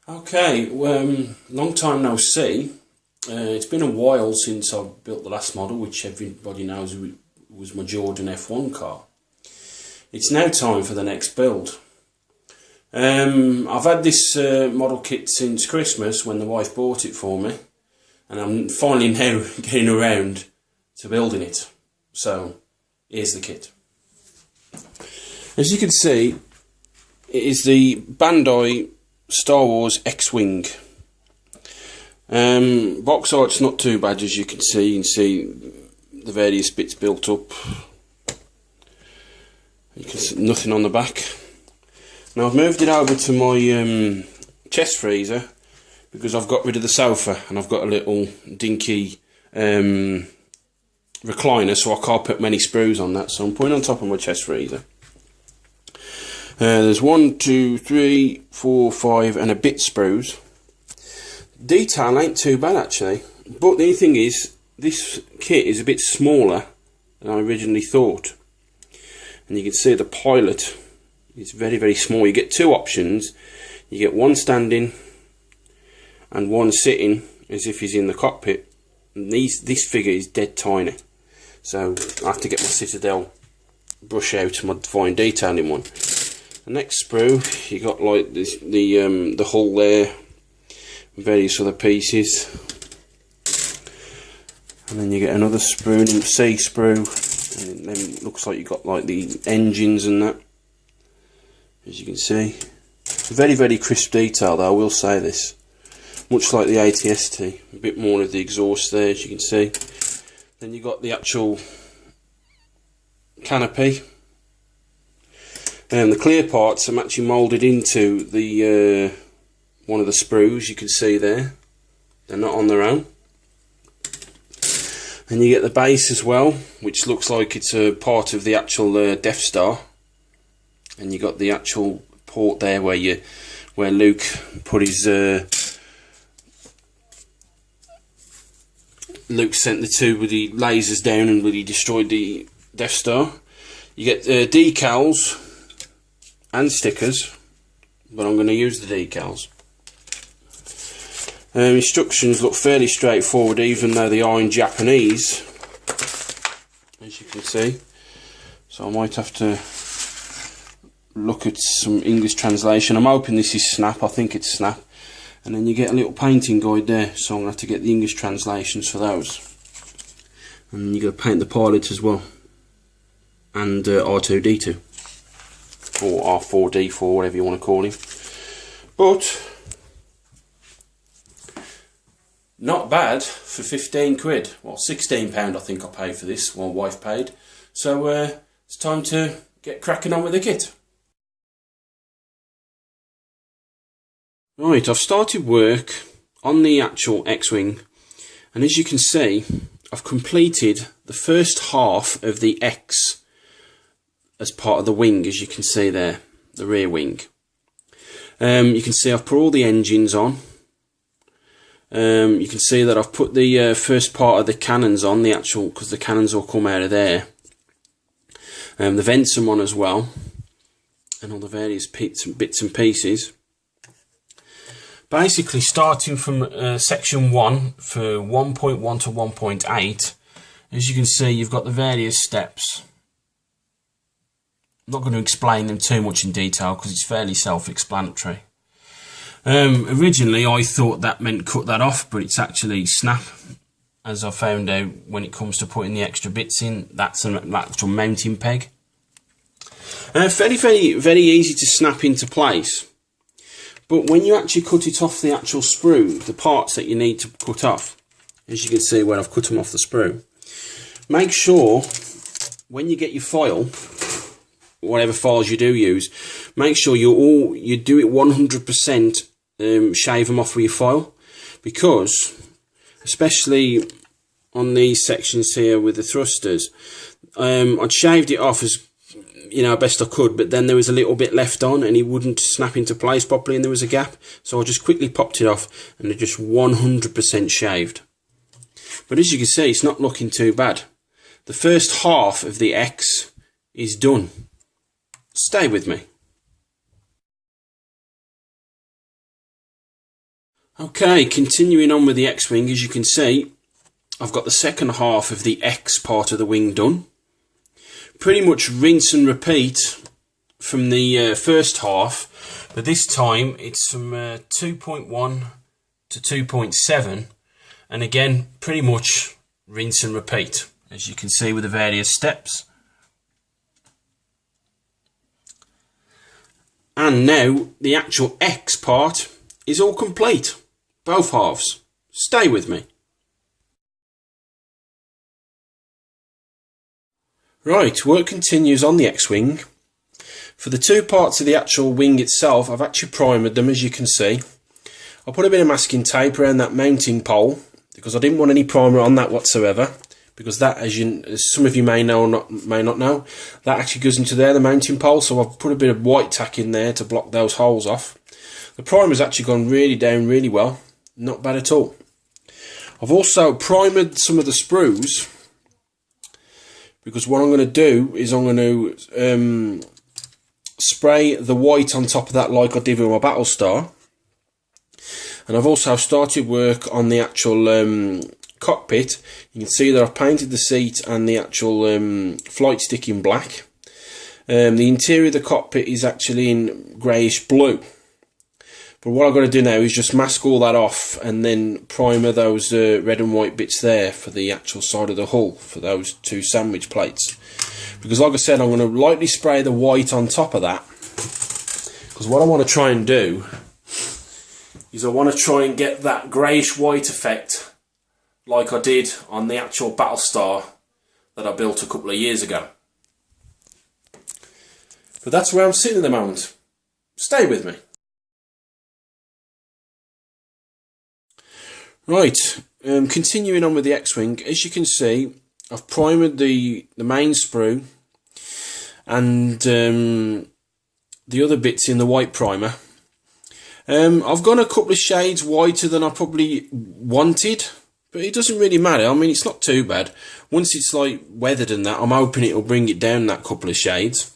Okay, long time no see. It's been a while since I built the last model, which everybody knows was my Jordan F1 car. It's now time for the next build. I've had this model kit since Christmas when the wife bought it for me, and I'm finally now getting around to building it. So, here's the kit. As you can see, it is the Bandai Star Wars X-Wing. Box art's not too bad, as you can see. You can see the various bits built up. You can see nothing on the back. Now I've moved it over to my chest freezer because I've got rid of the sofa and I've got a little dinky recliner, so I can't put many sprues on that. So I'm putting it on top of my chest freezer. There's 1, 2, 3, 4, 5 and a bit sprues. Detail ain't too bad actually, but the only thing is this kit is a bit smaller than I originally thought, and you can see the pilot is very small. You get two options. You get one standing and one sitting as if he's in the cockpit, and this figure is dead tiny, so I have to get my Citadel brush out my fine detailing one. The next sprue, you got like this, the hull there, various other pieces, and then you get another sprue, C sprue, and then it looks like you got like the engines and that. As you can see, very crisp detail though, I will say this, much like the ATST, a bit more of the exhaust there, as you can see. Then you got the actual canopy. And the clear parts are actually moulded into the one of the sprues, you can see there. They're not on their own. And you get the base as well, which looks like it's a part of the actual Death Star. And you got the actual port there where Luke put his Luke sent the two with the lasers down and he destroyed the Death Star. You get decals and stickers, but I'm going to use the decals. Instructions look fairly straightforward, even though they are in Japanese, as you can see. So I might have to look at some English translation. I'm hoping this is Snap. I think it's Snap. And then you get a little painting guide there, so I'm going to have to get the English translations for those. And you're going to paint the pilot as well, and R2-D2. Or R4-D4, whatever you want to call him. But not bad for 15 quid. Well, £16 I think I paid for this, my wife paid. So it's time to get cracking on with the kit. Right, I've started work on the actual X-Wing, and as you can see, I've completed the first half of the X as part of the wing, as you can see there, the rear wing. You can see I've put all the engines on. You can see that I've put the first part of the cannons on, the actual, because the cannons will come out of there. The vents are on as well, and all the various bits and pieces. Basically, starting from section 1 for 1.1 to 1.8, as you can see, you've got the various steps. I'm not going to explain them too much in detail because it's fairly self-explanatory. Originally I thought that meant cut that off, but it's actually snap, as I found out when it comes to putting the extra bits in. That's an actual mounting peg. Very easy to snap into place, but when you actually cut it off the actual sprue, the parts that you need to cut off, as you can see where I've cut them off the sprue, make sure when you get your file, whatever files you do use, make sure you do it 100%, shave them off with your file, because especially on these sections here with the thrusters, I'd shaved it off as best I could, but then there was a little bit left on and it wouldn't snap into place properly and there was a gap, so I just quickly popped it off and it just 100% shaved. But as you can see, it's not looking too bad. The first half of the X is done. Stay with me. Okay, continuing on with the X-Wing, as you can see, I've got the second half of the X part of the wing done. Pretty much rinse and repeat from the first half, but this time it's from 2.1 to 2.7, and again, pretty much rinse and repeat, as you can see with the various steps. And now the actual X part is all complete. Both halves. Stay with me. Right, work continues on the X-Wing. For the two parts of the actual wing itself, I've actually primed them, as you can see. I put a bit of masking tape around that mounting pole because I didn't want any primer on that whatsoever. Because that, as some of you may know or may not know, that actually goes into there, the mounting pole. So I've put a bit of white tack in there to block those holes off. The primer's actually gone really down really well. Not bad at all. I've also primed some of the sprues, because what I'm going to do is I'm going to spray the white on top of that like I did with my Battlestar. And I've also started work on the actual cockpit. You can see that I've painted the seat and the actual flight stick in black. The interior of the cockpit is actually in greyish blue. But what I've got to do now is just mask all that off and then primer those red and white bits there for the actual side of the hull for those two sandwich plates. Because like I said, I'm going to lightly spray the white on top of that. Because what I want to try and do is I want to try and get that greyish white effect like I did on the actual Battlestar that I built a couple of years ago. But that's where I'm sitting at the moment. Stay with me. Right, continuing on with the X-Wing, as you can see, I've primed the main sprue and the other bits in the white primer. I've gone a couple of shades whiter than I probably wanted, but it doesn't really matter. I mean, it's not too bad. Once it's like weathered and that, I'm hoping it'll bring it down that couple of shades.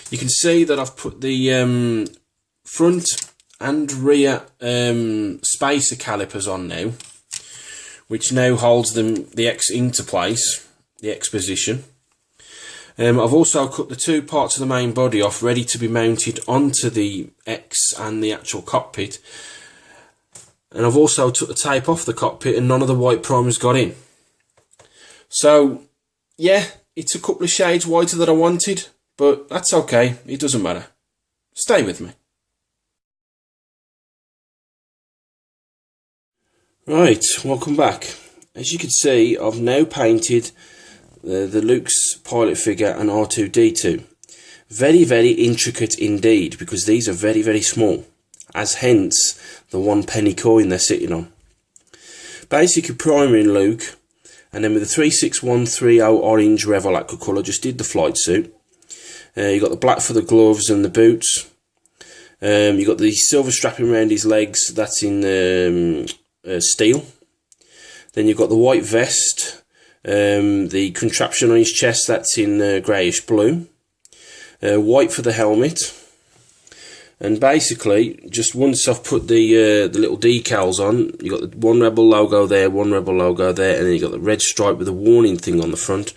You can see that I've put the front and rear spacer calipers on now, which now holds the X into place, the X position. I've also cut the two parts of the main body off, ready to be mounted onto the X and the actual cockpit. And I've also took the tape off the cockpit and none of the white primers got in. So yeah, it's a couple of shades whiter than I wanted, but that's okay, it doesn't matter. Stay with me. Right, welcome back. As you can see, I've now painted the Luke's pilot figure and R2-D2. Very, very intricate indeed, because these are very, very small, as hence the 1 penny coin they're sitting on. Basically priming Luke, and then with the 36130 orange Revell aqua colour, just did the flight suit. You got the black for the gloves and the boots. You got the silver strapping around his legs, that's in steel. Then you've got the white vest, the contraption on his chest, that's in greyish blue. White for the helmet. And basically, just once I've put the little decals on, you got the one Revell logo there, one Revell logo there, and then you got the red stripe with the warning thing on the front.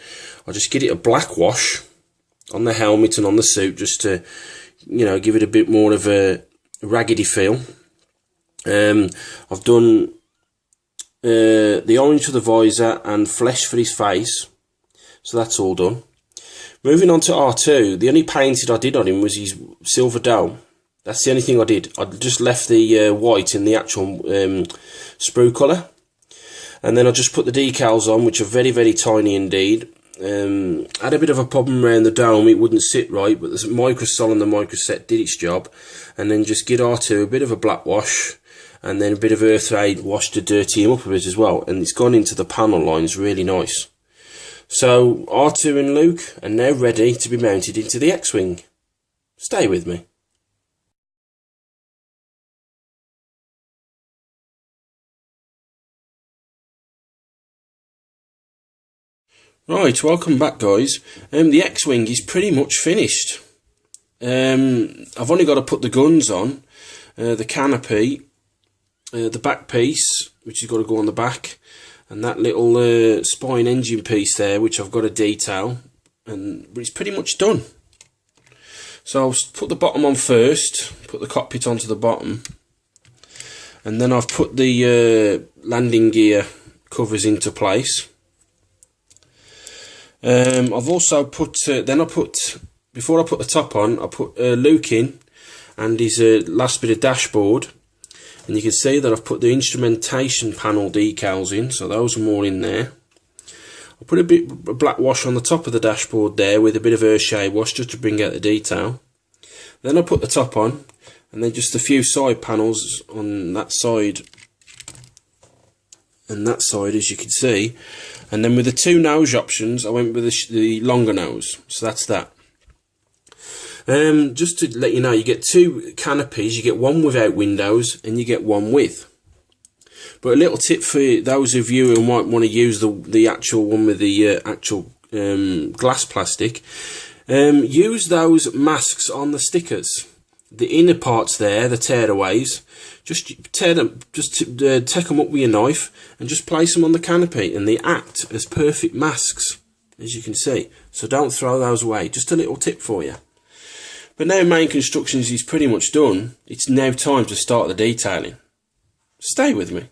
I'll just get it a black wash on the helmet and on the suit, just to, you know, give it a bit more of a raggedy feel. I've done the orange for the visor and flesh for his face, so that's all done. Moving on to R2, the only painted I did on him was his silver dome. That's the only thing I did. I just left the white in the actual sprue colour, and then I just put the decals on, which are very, very tiny indeed. Had a bit of a problem around the dome, it wouldn't sit right, but the microsol and the microset did its job. And then just get R2 a bit of a black wash, and then a bit of Earth Aid wash to dirty him up a bit as well, and it's gone into the panel lines really nice. So R2 and Luke are now ready to be mounted into the X-Wing. Stay with me. Right, welcome back guys. The X-Wing is pretty much finished. I've only got to put the guns on, the canopy, the back piece, which has got to go on the back, and that little spine engine piece there, which I've got to detail, but it's pretty much done. So I'll put the bottom on first, put the cockpit onto the bottom, and then I've put the landing gear covers into place. I've also put, before I put the top on, I put Luke in, and his last bit of dashboard, and you can see that I've put the instrumentation panel decals in, so those are more in there. I put a bit of black wash on the top of the dashboard there with a bit of Earthshade wash just to bring out the detail. Then I put the top on, and then just a few side panels on that side and that side, as you can see. And then with the two nose options, I went with the longer nose, so that's that. Just to let you know, you get two canopies, you get one without windows and you get one with. But a little tip for those of you who might want to use the actual one with the actual glass plastic, use those masks on the stickers. The inner parts there, the tearaways, just tear them, take them up with your knife and just place them on the canopy, and they act as perfect masks, as you can see. So don't throw those away. Just a little tip for you. But now main constructions is pretty much done. It's now time to start the detailing. Stay with me.